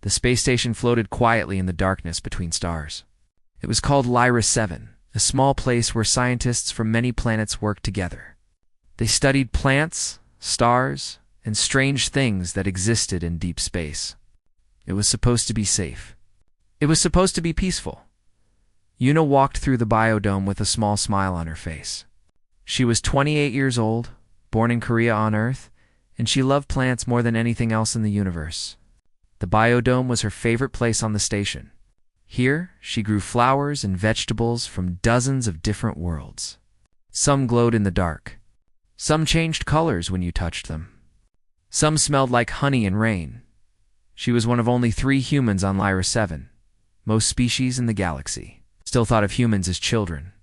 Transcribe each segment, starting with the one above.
The space station floated quietly in the darkness between stars. It was called Lyra 7, a small place where scientists from many planets worked together. They studied plants, stars, and strange things that existed in deep space. It was supposed to be safe. It was supposed to be peaceful. Yuna walked through the biodome with a small smile on her face. She was 28 years old, born in Korea on Earth, and she loved plants more than anything else in the universe. The biodome was her favorite place on the station. Here, she grew flowers and vegetables from dozens of different worlds. Some glowed in the dark. Some changed colors when you touched them. Some smelled like honey and rain. She was one of only 3 humans on Lyra 7. Most species in the galaxy still thought of humans as children.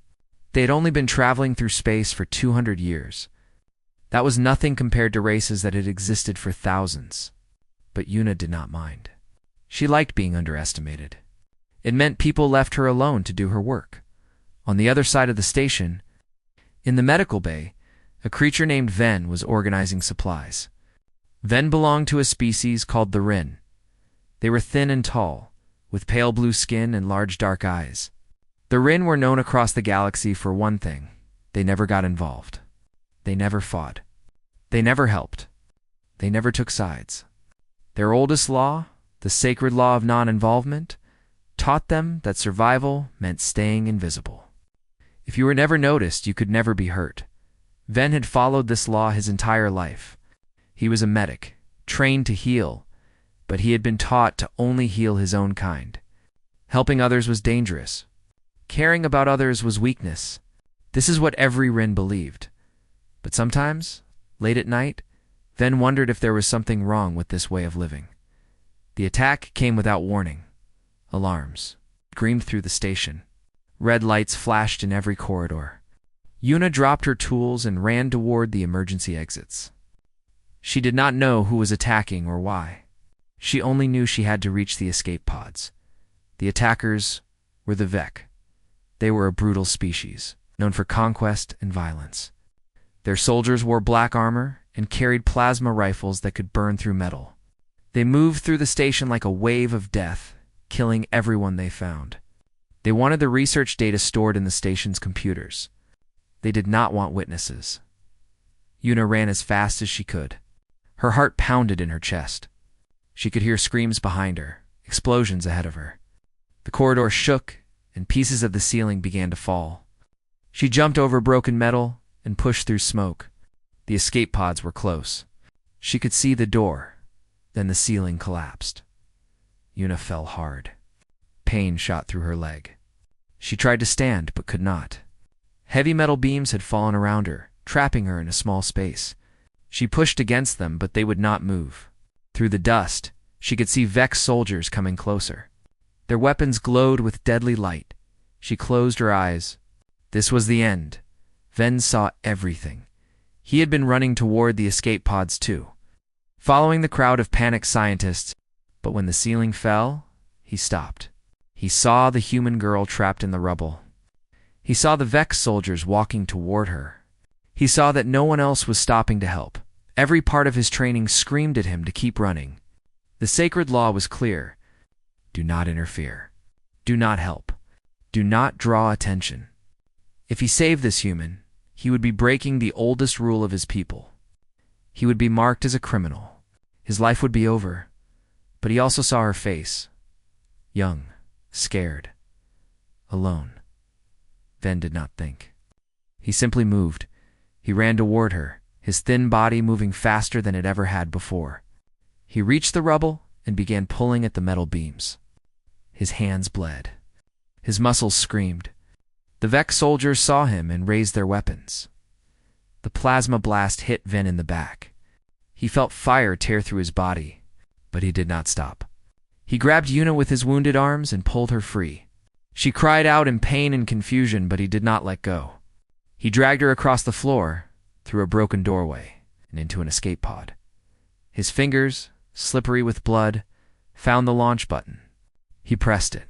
They had only been traveling through space for 200 years. That was nothing compared to races that had existed for thousands. But Yuna did not mind. She liked being underestimated. It meant people left her alone to do her work. On the other side of the station, in the medical bay, a creature named Ven was organizing supplies. Ven belonged to a species called the Rin. They were thin and tall, with pale blue skin and large dark eyes. The Rin were known across the galaxy for one thing: they never got involved. They never fought. They never helped. They never took sides. Their oldest law, the sacred law of non-involvement, taught them that survival meant staying invisible. If you were never noticed, you could never be hurt. Ven had followed this law his entire life. He was a medic, trained to heal, but he had been taught to only heal his own kind. Helping others was dangerous. Caring about others was weakness. This is what every Rin believed. But sometimes, late at night, Ven wondered if there was something wrong with this way of living. The attack came without warning. Alarms screamed through the station. Red lights flashed in every corridor. Yuna dropped her tools and ran toward the emergency exits. She did not know who was attacking or why. She only knew she had to reach the escape pods. The attackers were the Vek. They were a brutal species, known for conquest and violence. Their soldiers wore black armor and carried plasma rifles that could burn through metal. They moved through the station like a wave of death, killing everyone they found. They wanted the research data stored in the station's computers. They did not want witnesses. Yuna ran as fast as she could. Her heart pounded in her chest. She could hear screams behind her, explosions ahead of her. The corridor shook, and pieces of the ceiling began to fall. She jumped over broken metal and pushed through smoke. The escape pods were close. She could see the door. Then the ceiling collapsed. Yuna fell hard. Pain shot through her leg. She tried to stand, but could not. Heavy metal beams had fallen around her, trapping her in a small space. She pushed against them, but they would not move. Through the dust, she could see Vex soldiers coming closer. Their weapons glowed with deadly light. She closed her eyes. This was the end. Ven saw everything. He had been running toward the escape pods too, following the crowd of panicked scientists, but when the ceiling fell, he stopped. He saw the human girl trapped in the rubble. He saw the Vex soldiers walking toward her. He saw that no one else was stopping to help. Every part of his training screamed at him to keep running. The sacred law was clear. Do not interfere. Do not help. Do not draw attention. If he saved this human, he would be breaking the oldest rule of his people. He would be marked as a criminal. His life would be over. But he also saw her face. Young, scared, alone. Ven did not think. He simply moved. He ran toward her, his thin body moving faster than it ever had before. He reached the rubble and began pulling at the metal beams. His hands bled. His muscles screamed. The Vex soldiers saw him and raised their weapons. The plasma blast hit Ven in the back. He felt fire tear through his body, but he did not stop. He grabbed Yuna with his wounded arms and pulled her free. She cried out in pain and confusion, but he did not let go. He dragged her across the floor, through a broken doorway, and into an escape pod. His fingers, slippery with blood, found the launch button. He pressed it.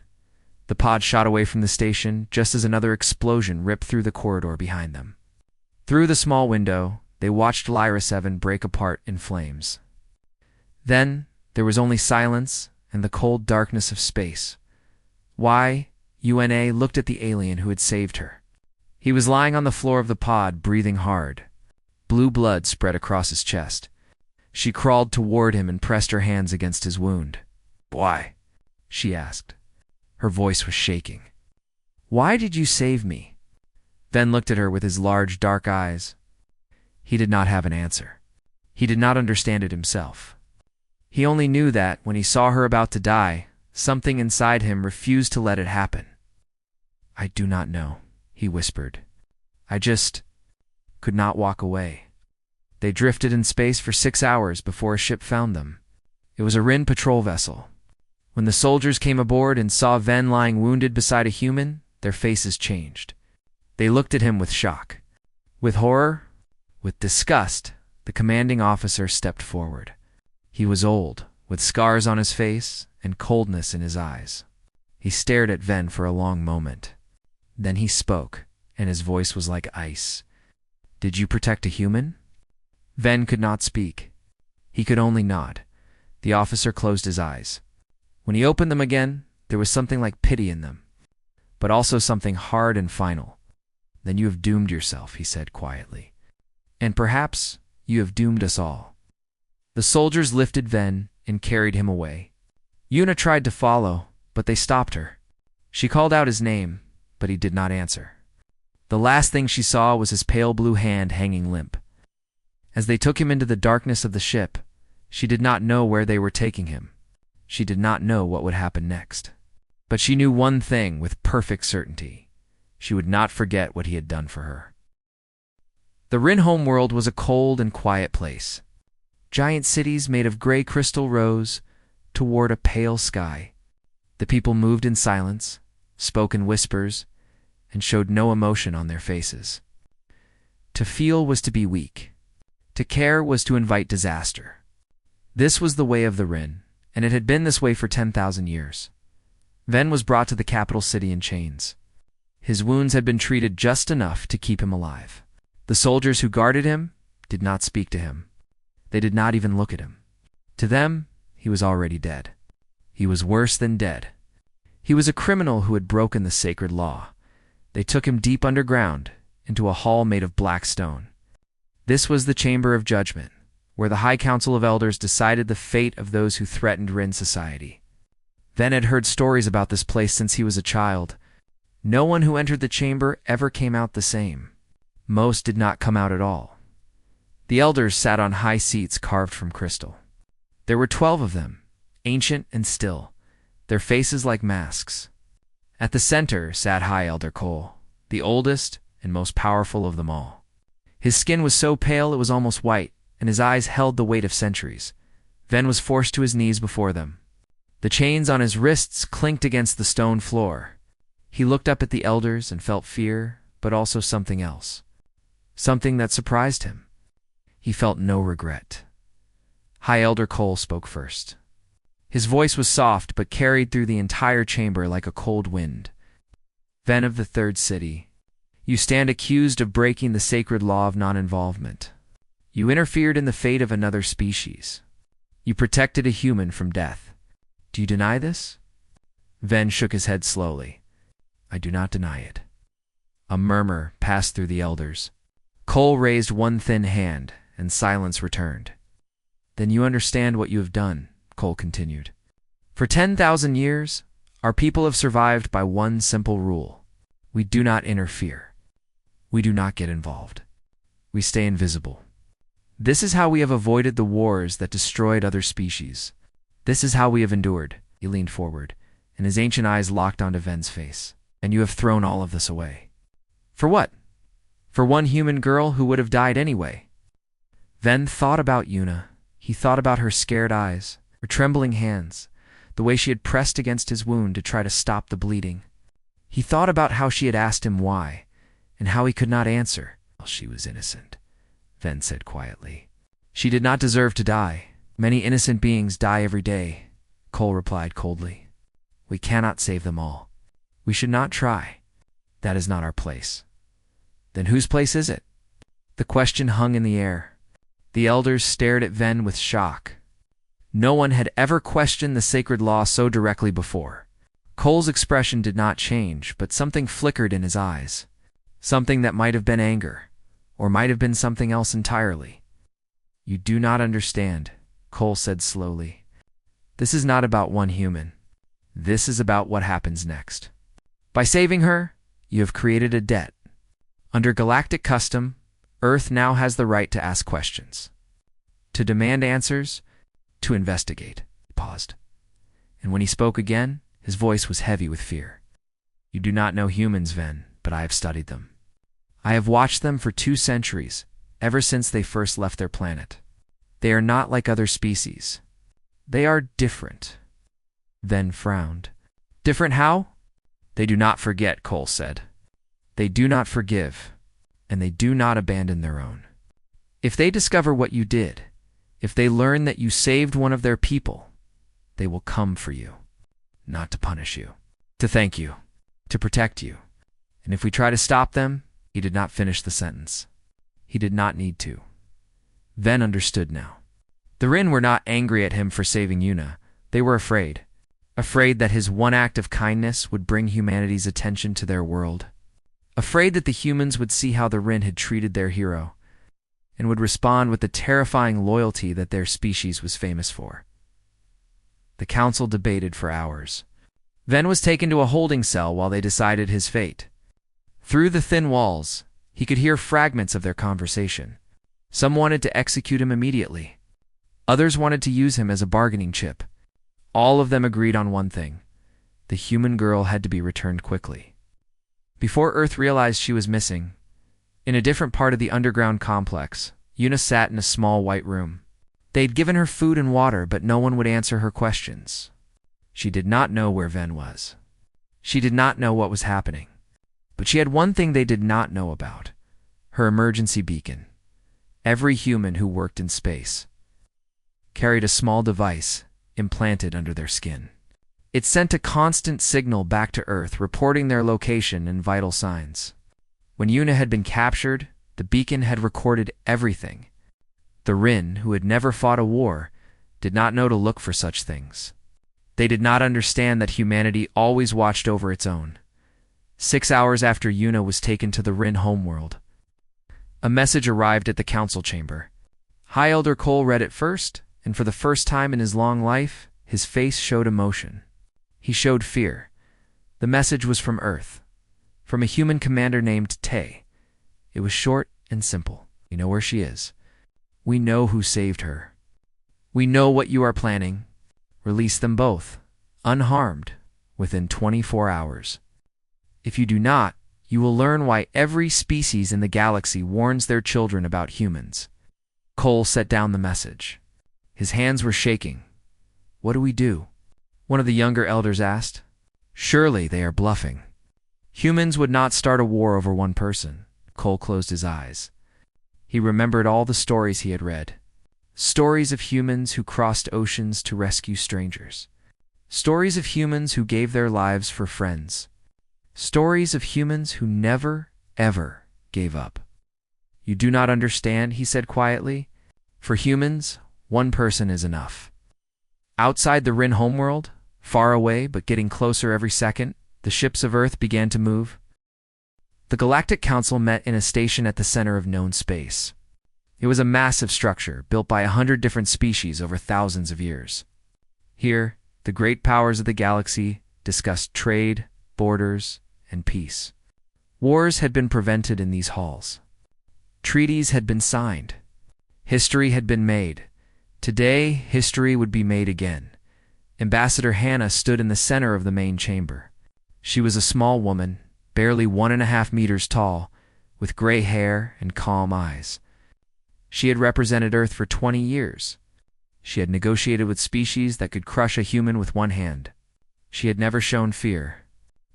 The pod shot away from the station just as another explosion ripped through the corridor behind them. Through the small window, they watched Lyra 7 break apart in flames. Then there was only silence and the cold darkness of space. Una looked at the alien who had saved her. He was lying on the floor of the pod, breathing hard. Blue blood spread across his chest. She crawled toward him and pressed her hands against his wound. "Why?" she asked. Her voice was shaking. "Why did you save me?" Ben looked at her with his large, dark eyes. He did not have an answer. He did not understand it himself. He only knew that, when he saw her about to die, something inside him refused to let it happen. "I do not know," he whispered. "I just could not walk away." They drifted in space for 6 hours before a ship found them. It was a Rin patrol vessel. When the soldiers came aboard and saw Ven lying wounded beside a human, their faces changed. They looked at him with shock. With horror, with disgust, the commanding officer stepped forward. He was old, with scars on his face and coldness in his eyes. He stared at Ven for a long moment. Then he spoke, and his voice was like ice. "Did you protect a human?" Ven could not speak. He could only nod. The officer closed his eyes. When he opened them again, there was something like pity in them, but also something hard and final. "Then you have doomed yourself," he said quietly. "And perhaps you have doomed us all." The soldiers lifted Ven and carried him away. Una tried to follow, but they stopped her. She called out his name, but he did not answer. The last thing she saw was his pale blue hand hanging limp. As they took him into the darkness of the ship, she did not know where they were taking him. She did not know what would happen next. But she knew one thing with perfect certainty. She would not forget what he had done for her. The Rin homeworld was a cold and quiet place. Giant cities made of gray crystal rose toward a pale sky. The people moved in silence, spoke in whispers, and showed no emotion on their faces. To feel was to be weak. To care was to invite disaster. This was the way of the Rin, and it had been this way for 10,000 years. Ven was brought to the capital city in chains. His wounds had been treated just enough to keep him alive. The soldiers who guarded him did not speak to him. They did not even look at him. To them, he was already dead. He was worse than dead. He was a criminal who had broken the sacred law. They took him deep underground, into a hall made of black stone. This was the Chamber of Judgment, where the High Council of Elders decided the fate of those who threatened Rin society. Ven had heard stories about this place since he was a child. No one who entered the chamber ever came out the same. Most did not come out at all. The elders sat on high seats carved from crystal. There were 12 of them, ancient and still, their faces like masks. At the center sat High Elder Cole, the oldest and most powerful of them all. His skin was so pale it was almost white, and his eyes held the weight of centuries. Ven was forced to his knees before them. The chains on his wrists clinked against the stone floor. He looked up at the elders and felt fear, but also something else. Something that surprised him. He felt no regret. High Elder Cole spoke first. His voice was soft but carried through the entire chamber like a cold wind. "Ven of the Third City, you stand accused of breaking the sacred law of non-involvement. You interfered in the fate of another species. You protected a human from death. Do you deny this?" Ven shook his head slowly. "I do not deny it." A murmur passed through the elders. Cole raised one thin hand, and silence returned. "Then you understand what you have done," Cole continued. "For 10,000 years, our people have survived by one simple rule. We do not interfere. We do not get involved. We stay invisible. This is how we have avoided the wars that destroyed other species. This is how we have endured." He leaned forward, and his ancient eyes locked onto Ven's face. "And you have thrown all of this away. For what? For one human girl who would have died anyway." Ven thought about Una. He thought about her scared eyes, her trembling hands, the way she had pressed against his wound to try to stop the bleeding. He thought about how she had asked him why, and how he could not answer. "Well, she was innocent," Ven said quietly. "She did not deserve to die. Many innocent beings die every day," Cole replied coldly. "We cannot save them all. We should not try. That is not our place." "Then whose place is it?" The question hung in the air. The elders stared at Ven with shock. No one had ever questioned the sacred law so directly before. Cole's expression did not change, but something flickered in his eyes. Something that might have been anger, or might have been something else entirely. "You do not understand," Cole said slowly. "This is not about one human. This is about what happens next. By saving her, you have created a debt. Under galactic custom, Earth now has the right to ask questions, to demand answers, to investigate." He paused. And when he spoke again, his voice was heavy with fear. "You do not know humans, Ven, but I have studied them. I have watched them for 2 centuries, ever since they first left their planet. They are not like other species. They are different." Ven frowned. "Different how?" "They do not forget," Cole said. "They do not forgive, and they do not abandon their own. If they discover what you did, if they learn that you saved one of their people, they will come for you, not to punish you, to thank you, to protect you. And if we try to stop them," he did not finish the sentence. He did not need to. Ven understood now. The Rin were not angry at him for saving Yuna. They were afraid. Afraid that his one act of kindness would bring humanity's attention to their world. Afraid that the humans would see how the Rin had treated their hero, and would respond with the terrifying loyalty that their species was famous for. The council debated for hours. Ven was taken to a holding cell while they decided his fate. Through the thin walls, he could hear fragments of their conversation. Some wanted to execute him immediately. Others wanted to use him as a bargaining chip. All of them agreed on one thing: the human girl had to be returned quickly. Before Earth realized she was missing, in a different part of the underground complex, Yuna sat in a small white room. They'd given her food and water, but no one would answer her questions. She did not know where Ven was. She did not know what was happening. But she had one thing they did not know about: her emergency beacon. Every human who worked in space carried a small device implanted under their skin. It sent a constant signal back to Earth, reporting their location and vital signs. When Yuna had been captured, the beacon had recorded everything. The Rin, who had never fought a war, did not know to look for such things. They did not understand that humanity always watched over its own. 6 hours after Yuna was taken to the Rin homeworld, a message arrived at the council chamber. High Elder Cole read it first, and for the first time in his long life, his face showed emotion. He showed fear. The message was from Earth, from a human commander named Tay. It was short and simple. "We know where she is. We know who saved her. We know what you are planning. Release them both, unharmed, within 24 hours. If you do not, you will learn why every species in the galaxy warns their children about humans." Cole set down the message. His hands were shaking. "What do we do?" one of the younger elders asked. "Surely they are bluffing. Humans would not start a war over one person." Cole closed his eyes. He remembered all the stories he had read. Stories of humans who crossed oceans to rescue strangers. Stories of humans who gave their lives for friends. Stories of humans who never, ever gave up. "You do not understand," he said quietly. "For humans, one person is enough." Outside the Rin homeworld, far away but getting closer every second, the ships of Earth began to move. The Galactic Council met in a station at the center of known space. It was a massive structure built by 100 different species over thousands of years. Here, the great powers of the galaxy discussed trade, borders, and peace. Wars had been prevented in these halls. Treaties had been signed. History had been made. Today, history would be made again. Ambassador Hannah stood in the center of the main chamber. She was a small woman, barely 1.5 meters tall, with gray hair and calm eyes. She had represented Earth for 20 years. She had negotiated with species that could crush a human with one hand. She had never shown fear.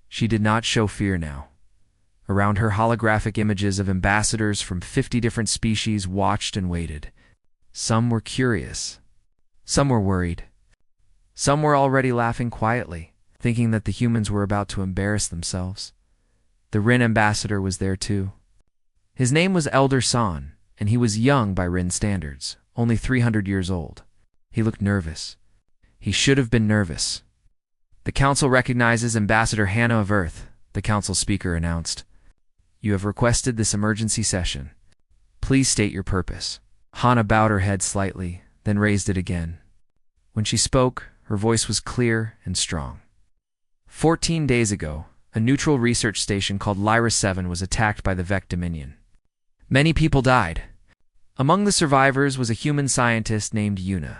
She did not show fear now. Around her, holographic images of ambassadors from 50 different species watched and waited. Some were curious. Some were worried. Some were already laughing quietly, thinking that the humans were about to embarrass themselves. The Rin ambassador was there too. His name was Elder San, and he was young by Rin standards, only 300 years old. He looked nervous. He should have been nervous. "The Council recognizes Ambassador Hannah of Earth," the Council speaker announced. "You have requested this emergency session. Please state your purpose." Hannah bowed her head slightly, then raised it again. When she spoke, her voice was clear and strong. 14 days ago, a neutral research station called Lyra 7 was attacked by the Vec Dominion. Many people died. Among the survivors was a human scientist named Yuna.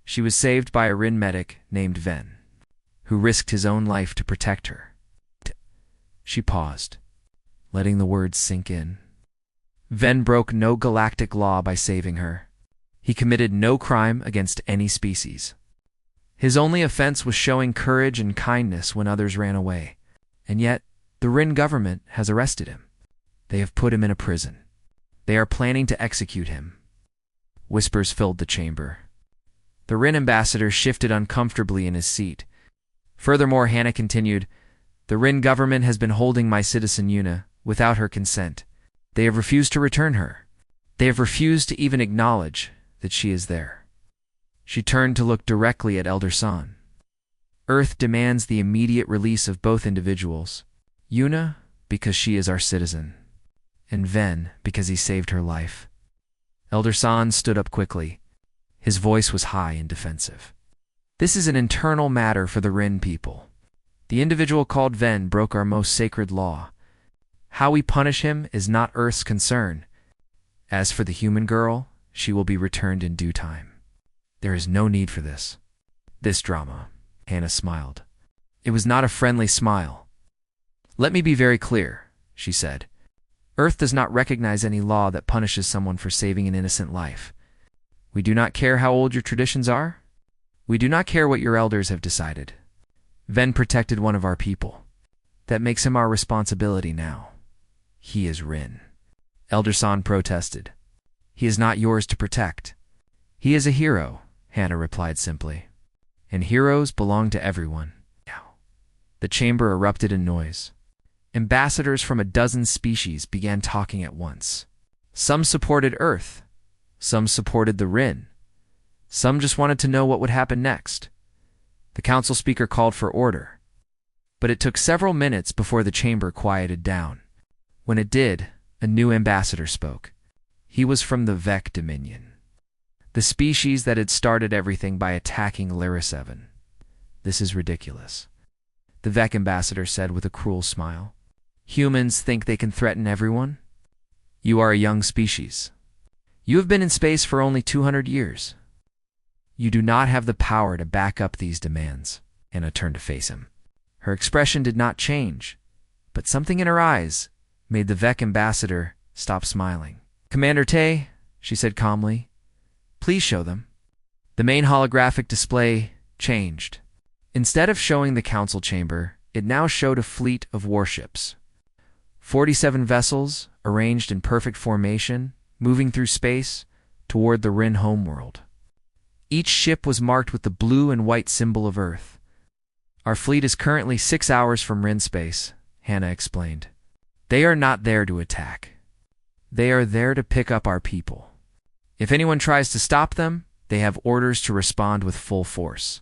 She was saved by a Rin medic named Ven, who risked his own life to protect her. She paused, letting the words sink in. Ven broke no galactic law by saving her. He committed no crime against any species. His only offense was showing courage and kindness when others ran away. And yet, the Rin government has arrested him. They have put him in a prison. They are planning to execute him. Whispers filled the chamber. The Rin ambassador shifted uncomfortably in his seat. Furthermore, Hannah continued, "The Rin government has been holding my citizen Yuna without her consent. They have refused to return her. They have refused to even acknowledge that she is there." She turned to look directly at Elder San. "Earth demands the immediate release of both individuals. Yuna, because she is our citizen, and Ven, because he saved her life." Elder San stood up quickly. His voice was high and defensive. "This is an internal matter for the Rin people. The individual called Ven broke our most sacred law. How we punish him is not Earth's concern. As for the human girl, she will be returned in due time. There is no need for this drama." Hannah smiled. It was not a friendly smile. "Let me be very clear," she said. "Earth does not recognize any law that punishes someone for saving an innocent life. We do not care how old your traditions are. We do not care what your elders have decided. Ven protected one of our people. That makes him our responsibility now. He is Rin." Elder San protested. "He is not yours to protect." "He is a hero," Hannah replied simply. "And heroes belong to everyone." Now, the chamber erupted in noise. Ambassadors from a dozen species began talking at once. Some supported Earth. Some supported the Rin. Some just wanted to know what would happen next. The council speaker called for order. But it took several minutes before the chamber quieted down. When it did, a new ambassador spoke. He was from the Vec Dominion, the species that had started everything by attacking Lyra 7. "This is ridiculous," the Vec ambassador said with a cruel smile. "Humans think they can threaten everyone? You are a young species. You have been in space for only 200 years. You do not have the power to back up these demands." Hannah turned to face him. Her expression did not change, but something in her eyes made the Vec ambassador stop smiling. "Commander Tay," she said calmly, "please show them." The main holographic display changed. Instead of showing the council chamber, it now showed a fleet of warships. 47 vessels, arranged in perfect formation, moving through space toward the Rin homeworld. Each ship was marked with the blue and white symbol of Earth. "Our fleet is currently 6 hours from Rin space," Hannah explained. "They are not there to attack. They are there to pick up our people. If anyone tries to stop them, they have orders to respond with full force."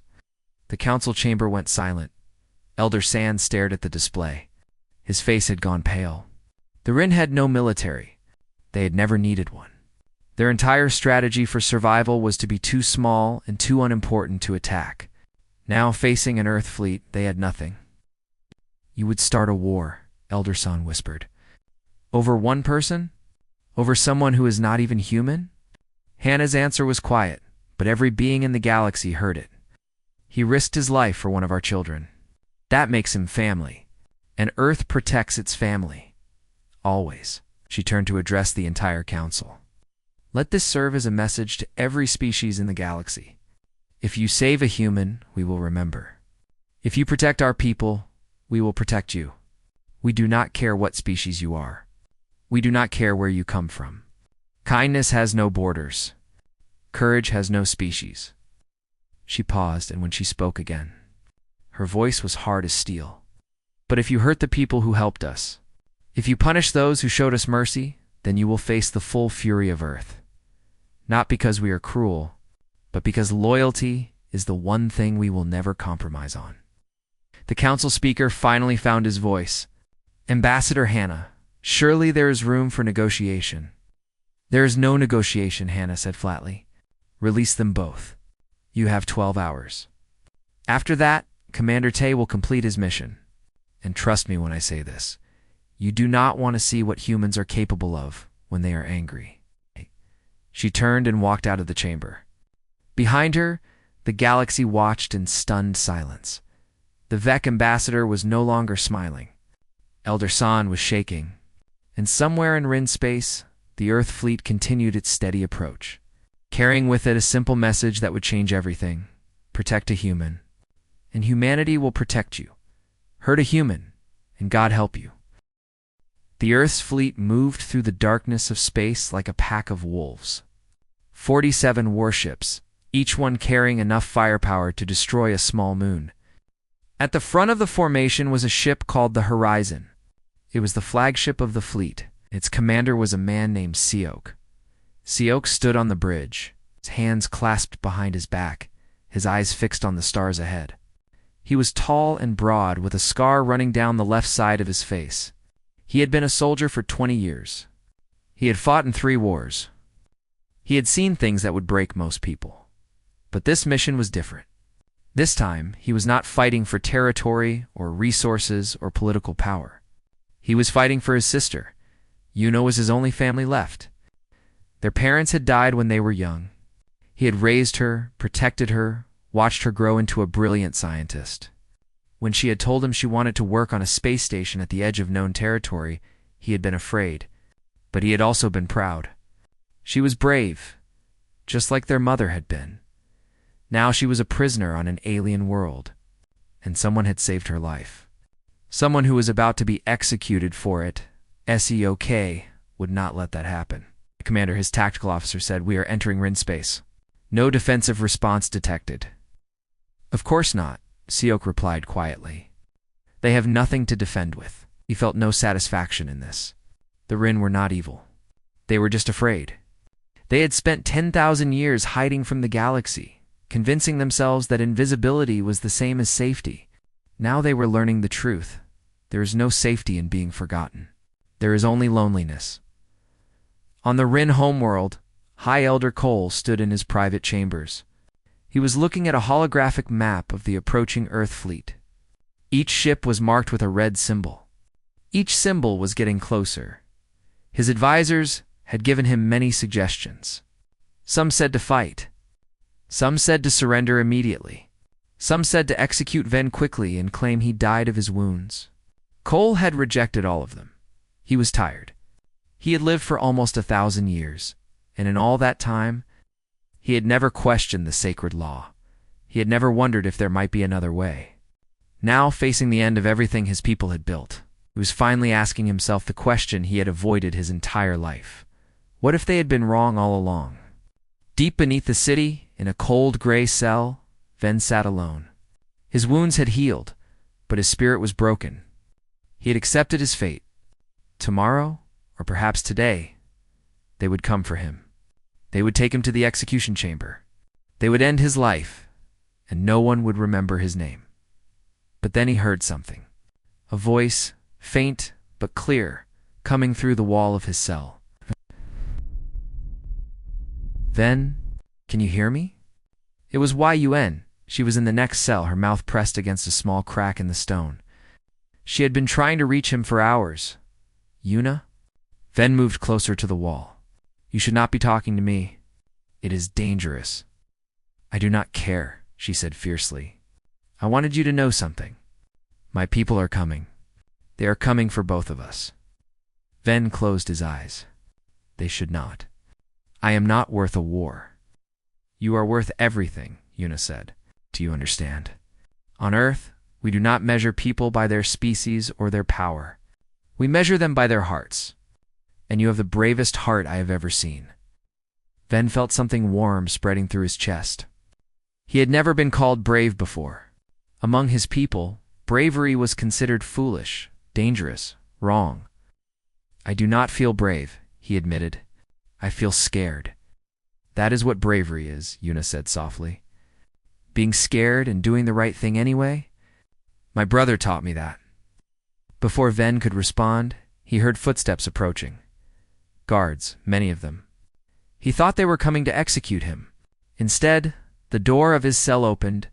The council chamber went silent. Elder San stared at the display. His face had gone pale. The Rin had no military. They had never needed one. Their entire strategy for survival was to be too small and too unimportant to attack. Now, facing an Earth fleet, they had nothing. "You would start a war," Elder San whispered. "Over one person? Over someone who is not even human?" Hannah's answer was quiet, but every being in the galaxy heard it. "He risked his life for one of our children. That makes him family. And Earth protects its family. Always." She turned to address the entire council. "Let this serve as a message to every species in the galaxy. If you save a human, we will remember. If you protect our people, we will protect you. We do not care what species you are. We do not care where you come from. Kindness has no borders. Courage has no species." She paused, and when she spoke again, her voice was hard as steel. "But if you hurt the people who helped us, if you punish those who showed us mercy, then you will face the full fury of Earth. Not because we are cruel, but because loyalty is the one thing we will never compromise on. The council speaker finally found his voice. Ambassador Hannah, surely there is room for negotiation. There is no negotiation, Hannah said flatly. Release them both. You have 12 hours. After that, Commander Tay will complete his mission. And trust me when I say this, you do not want to see what humans are capable of when they are angry. She turned and walked out of the chamber. Behind her, the galaxy watched in stunned silence. The Vec ambassador was no longer smiling. Elder San was shaking. And somewhere in Rin space, the Earth fleet continued its steady approach, carrying with it a simple message that would change everything. Protect a human, and humanity will protect you. Hurt a human, and God help you. The Earth's fleet moved through the darkness of space like a pack of wolves. 47 warships, each one carrying enough firepower to destroy a small moon. At the front of the formation was a ship called the Horizon. It was the flagship of the fleet. Its commander was a man named Seok. Seok stood on the bridge, his hands clasped behind his back, his eyes fixed on the stars ahead. He was tall and broad, with a scar running down the left side of his face. He had been a soldier for 20 years. He had fought in 3 wars. He had seen things that would break most people. But this mission was different. This time, he was not fighting for territory or resources or political power. He was fighting for his sister. Yuna was his only family left. Their parents had died when they were young. He had raised her, protected her, watched her grow into a brilliant scientist. When she had told him she wanted to work on a space station at the edge of known territory, he had been afraid. But he had also been proud. She was brave, just like their mother had been. Now she was a prisoner on an alien world, and someone had saved her life. Someone who was about to be executed for it. Seok would not let that happen. Commander, his tactical officer said, "We are entering Rin space. No defensive response detected." "Of course not," Seok replied quietly. "They have nothing to defend with." He felt no satisfaction in this. The Rin were not evil. They were just afraid. They had spent 10,000 years hiding from the galaxy, convincing themselves that invisibility was the same as safety. Now they were learning the truth. There is no safety in being forgotten. There is only loneliness. On the Rin homeworld, High Elder Cole stood in his private chambers. He was looking at a holographic map of the approaching Earth fleet. Each ship was marked with a red symbol. Each symbol was getting closer. His advisors had given him many suggestions. Some said to fight. Some said to surrender immediately. Some said to execute Ven quickly and claim he died of his wounds. Cole had rejected all of them. He was tired. He had lived for almost 1,000 years, and in all that time, he had never questioned the sacred law. He had never wondered if there might be another way. Now, facing the end of everything his people had built, he was finally asking himself the question he had avoided his entire life. What if they had been wrong all along? Deep beneath the city, in a cold gray cell, Ven sat alone. His wounds had healed, but his spirit was broken. He had accepted his fate. Tomorrow, or perhaps today, they would come for him. They would take him to the execution chamber. They would end his life, and no one would remember his name. But then he heard something. A voice, faint but clear, coming through the wall of his cell. "Ven, can you hear me?" It was Yun. She was in the next cell, her mouth pressed against a small crack in the stone. She had been trying to reach him for hours. "Yuna?" Ven moved closer to the wall. "You should not be talking to me. It is dangerous." "I do not care," she said fiercely. "I wanted you to know something. My people are coming. They are coming for both of us." Ven closed his eyes. "They should not. I am not worth a war." "You are worth everything," Yuna said. "Do you understand? On Earth, we do not measure people by their species or their power. We measure them by their hearts. And you have the bravest heart I have ever seen." Ven felt something warm spreading through his chest. He had never been called brave before. Among his people, bravery was considered foolish, dangerous, wrong. "I do not feel brave," he admitted. "I feel scared." That is what bravery is, Yuna said softly. Being scared and doing the right thing anyway? My brother taught me that. Before Ven could respond, he heard footsteps approaching. Guards, many of them. He thought they were coming to execute him. Instead, the door of his cell opened,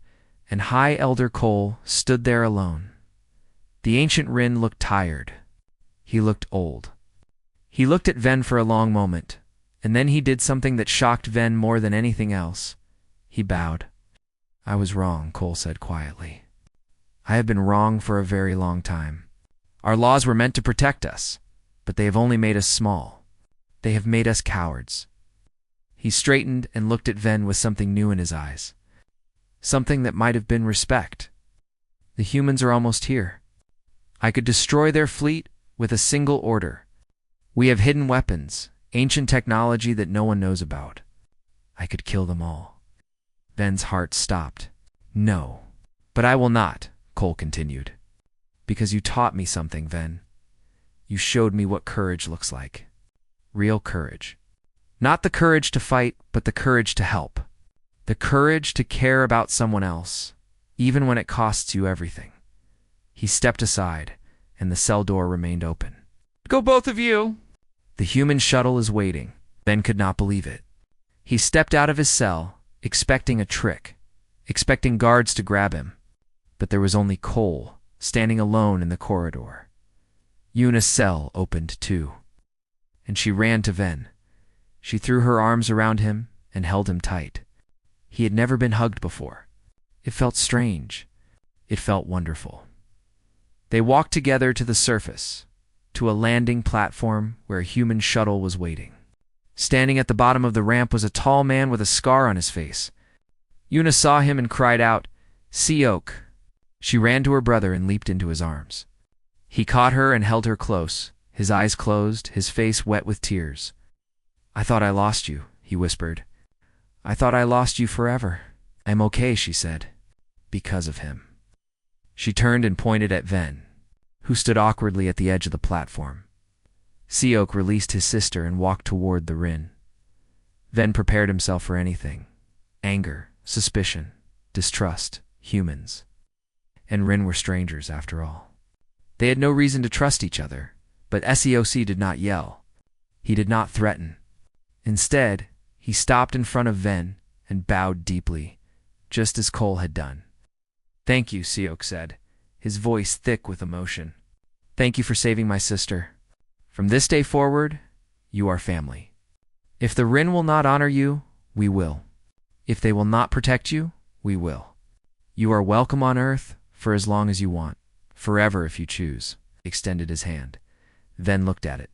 and High Elder Cole stood there alone. The ancient Rin looked tired. He looked old. He looked at Ven for a long moment, and then he did something that shocked Ven more than anything else. He bowed. I was wrong, Cole said quietly. I have been wrong for a very long time. Our laws were meant to protect us, but they have only made us small. They have made us cowards. He straightened and looked at Ven with something new in his eyes. Something that might have been respect. The humans are almost here. I could destroy their fleet with a single order. We have hidden weapons, ancient technology that no one knows about. I could kill them all. Ven's heart stopped. No. But I will not, Cole continued. Because you taught me something, Ven. You showed me what courage looks like. Real courage. Not the courage to fight, but the courage to help. The courage to care about someone else, even when it costs you everything. He stepped aside, and the cell door remained open. Go both of you! The human shuttle is waiting. Ben could not believe it. He stepped out of his cell, expecting a trick, expecting guards to grab him. But there was only Cole, standing alone in the corridor. Yuna's cell opened too, and she ran to Ven. She threw her arms around him and held him tight. He had never been hugged before. It felt strange. It felt wonderful. They walked together to the surface, to a landing platform where a human shuttle was waiting. Standing at the bottom of the ramp was a tall man with a scar on his face. Yuna saw him and cried out, "Seok!" She ran to her brother and leaped into his arms. He caught her and held her close, his eyes closed, his face wet with tears. "I thought I lost you," he whispered. "I thought I lost you forever." "I'm okay," she said. "Because of him." She turned and pointed at Ven, who stood awkwardly at the edge of the platform. Seok released his sister and walked toward the Rin. Ven prepared himself for anything. Anger, suspicion, distrust, humans. And Rin were strangers, after all. They had no reason to trust each other, but Seok did not yell. He did not threaten. Instead, he stopped in front of Ven and bowed deeply, just as Cole had done. "Thank you," Seok said, his voice thick with emotion. "Thank you for saving my sister. From this day forward, you are family. If the Rin will not honor you, we will. If they will not protect you, we will. You are welcome on Earth for as long as you want, forever if you choose." He extended his hand. Ven looked at it.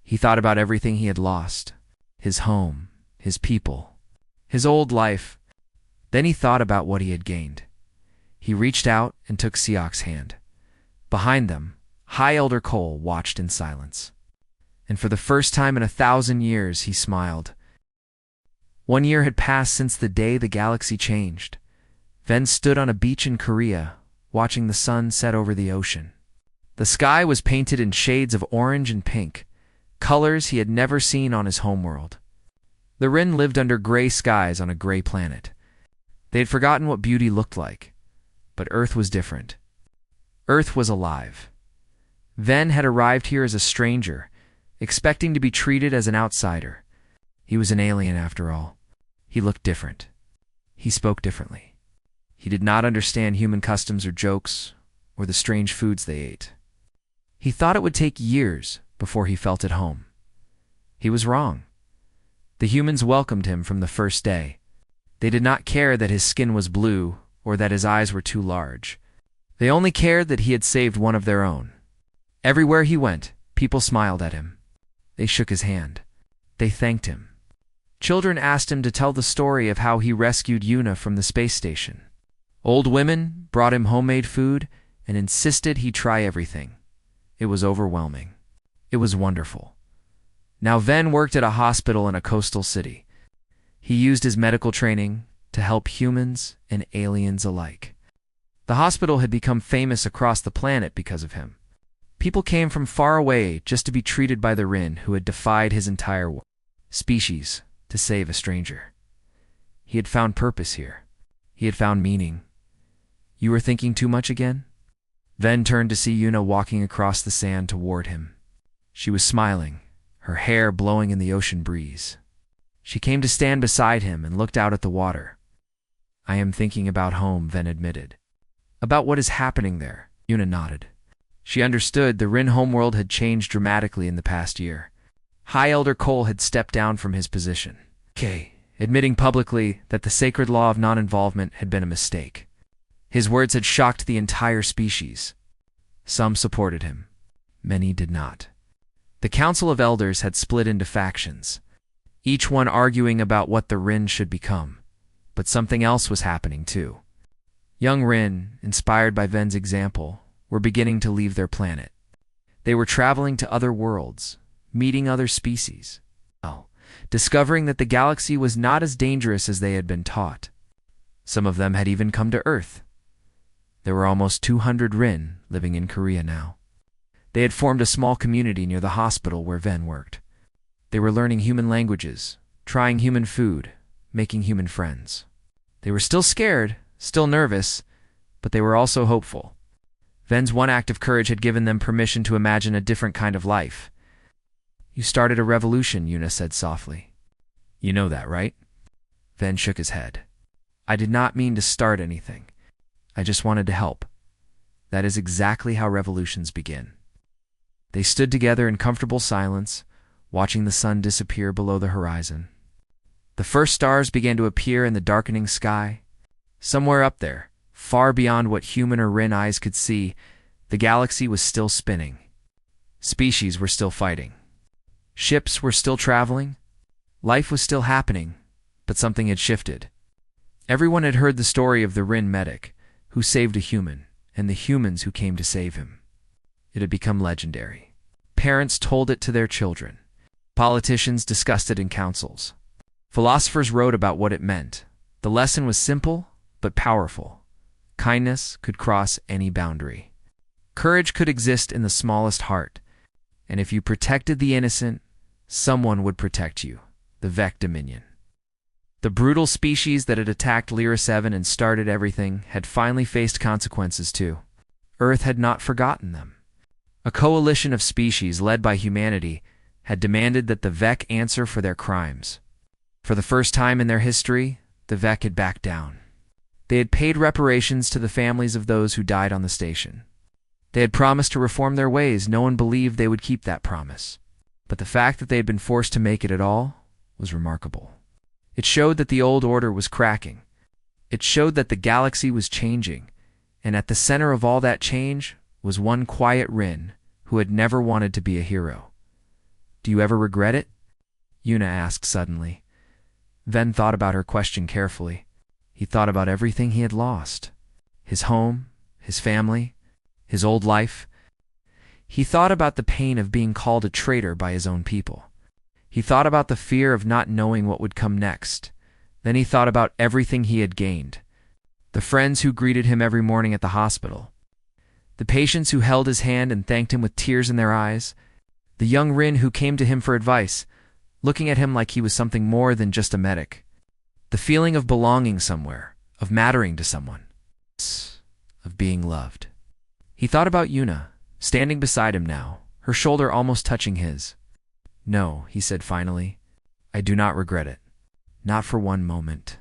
He thought about everything he had lost. His home, his people, his old life. Then he thought about what he had gained. He reached out and took Seok's hand. Behind them, High Elder Cole watched in silence. And for the first time in 1,000 years, he smiled. 1 year had passed since the day the galaxy changed. Ven stood on a beach in Korea, watching the sun set over the ocean. The sky was painted in shades of orange and pink, colors he had never seen on his homeworld. The Rin lived under gray skies on a gray planet. They had forgotten what beauty looked like, but Earth was different. Earth was alive. Ven had arrived here as a stranger, expecting to be treated as an outsider. He was an alien after all. He looked different. He spoke differently. He did not understand human customs or jokes, or the strange foods they ate. He thought it would take years before he felt at home. He was wrong. The humans welcomed him from the first day. They did not care that his skin was blue or that his eyes were too large. They only cared that he had saved one of their own. Everywhere he went, people smiled at him. They shook his hand. They thanked him. Children asked him to tell the story of how he rescued Yuna from the space station. Old women brought him homemade food and insisted he try everything. It was overwhelming. It was wonderful. Now Ven worked at a hospital in a coastal city. He used his medical training to help humans and aliens alike. The hospital had become famous across the planet because of him. People came from far away just to be treated by the Rin who had defied his entire species to save a stranger. He had found purpose here. He had found meaning. You were thinking too much again? Ven turned to see Yuna walking across the sand toward him. She was smiling, her hair blowing in the ocean breeze. She came to stand beside him and looked out at the water. I am thinking about home, Ven admitted. About what is happening there, Yuna nodded. She understood the Rin homeworld had changed dramatically in the past year. High Elder Cole had stepped down from his position, admitting publicly that the sacred law of non-involvement had been a mistake. His words had shocked the entire species. Some supported him. Many did not. The Council of Elders had split into factions, each one arguing about what the Rin should become. But something else was happening too. Young Rin, inspired by Ven's example, were beginning to leave their planet. They were traveling to other worlds, meeting other species, discovering that the galaxy was not as dangerous as they had been taught. Some of them had even come to Earth. There were almost 200 Rin living in Korea now. They had formed a small community near the hospital where Ven worked. They were learning human languages, trying human food, making human friends. They were still scared, still nervous, but they were also hopeful. Ven's one act of courage had given them permission to imagine a different kind of life. You started a revolution, Yuna said softly. You know that, right? Ven shook his head. I did not mean to start anything. I just wanted to help. That is exactly how revolutions begin. They stood together in comfortable silence, watching the sun disappear below the horizon. The first stars began to appear in the darkening sky. Somewhere up there, far beyond what human or Rin eyes could see, the galaxy was still spinning. Species were still fighting. Ships were still traveling. Life was still happening, but something had shifted. Everyone had heard the story of the Rin medic, who saved a human, and the humans who came to save him. It had become legendary. Parents told it to their children. Politicians discussed it in councils. Philosophers wrote about what it meant. The lesson was simple, but powerful. Kindness could cross any boundary. Courage could exist in the smallest heart. And if you protected the innocent, someone would protect you. The Vec Dominion. The brutal species that had attacked Lyra 7 and started everything had finally faced consequences too. Earth had not forgotten them. A coalition of species led by humanity had demanded that the Vec answer for their crimes. For the first time in their history, the Vec had backed down. They had paid reparations to the families of those who died on the station. They had promised to reform their ways. No one believed they would keep that promise. But the fact that they had been forced to make it at all was remarkable. It showed that the old order was cracking. It showed that the galaxy was changing, and at the center of all that change was one quiet Rin who had never wanted to be a hero. Do you ever regret it? Yuna asked suddenly. Ven thought about her question carefully. He thought about everything he had lost. His home, his family, his old life. He thought about the pain of being called a traitor by his own people. He thought about the fear of not knowing what would come next. Then he thought about everything he had gained. The friends who greeted him every morning at the hospital. The patients who held his hand and thanked him with tears in their eyes. The young Rin who came to him for advice, looking at him like he was something more than just a medic. The feeling of belonging somewhere, of mattering to someone, of being loved. He thought about Yuna, standing beside him now, her shoulder almost touching his. No, he said finally, I do not regret it. Not for one moment.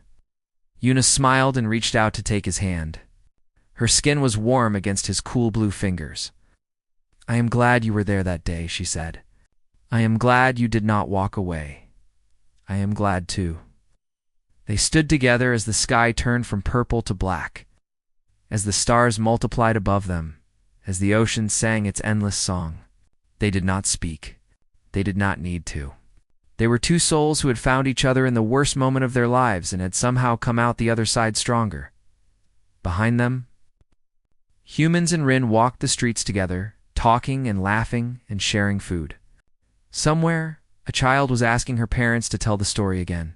Yuna smiled and reached out to take his hand. Her skin was warm against his cool blue fingers. I am glad you were there that day, she said. I am glad you did not walk away. I am glad too. They stood together as the sky turned from purple to black, as the stars multiplied above them, as the ocean sang its endless song. They did not speak. They did not need to. They were two souls who had found each other in the worst moment of their lives and had somehow come out the other side stronger. Behind them, humans and Rin walked the streets together, talking and laughing and sharing food. Somewhere, a child was asking her parents to tell the story again.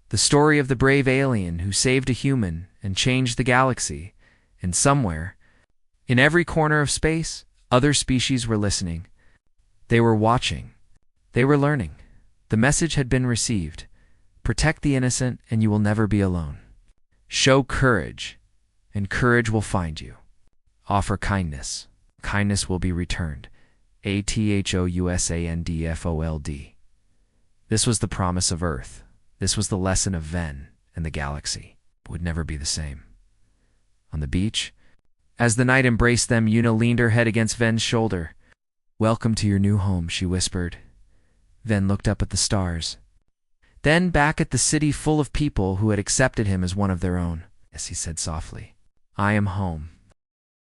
The story of the brave alien who saved a human and changed the galaxy. And somewhere, in every corner of space, other species were listening. They were watching. They were learning. The message had been received. Protect the innocent, and you will never be alone. Show courage, and courage will find you. Offer kindness. Kindness will be returned. ATHOUSANDFOLD. This was the promise of Earth. This was the lesson of Ven, and the galaxy would never be the same. On the beach, as the night embraced them, Yuna leaned her head against Ven's shoulder. "Welcome to your new home," she whispered. Ven looked up at the stars. Then back at the city full of people who had accepted him as one of their own. "Yes," he said softly. "I am home."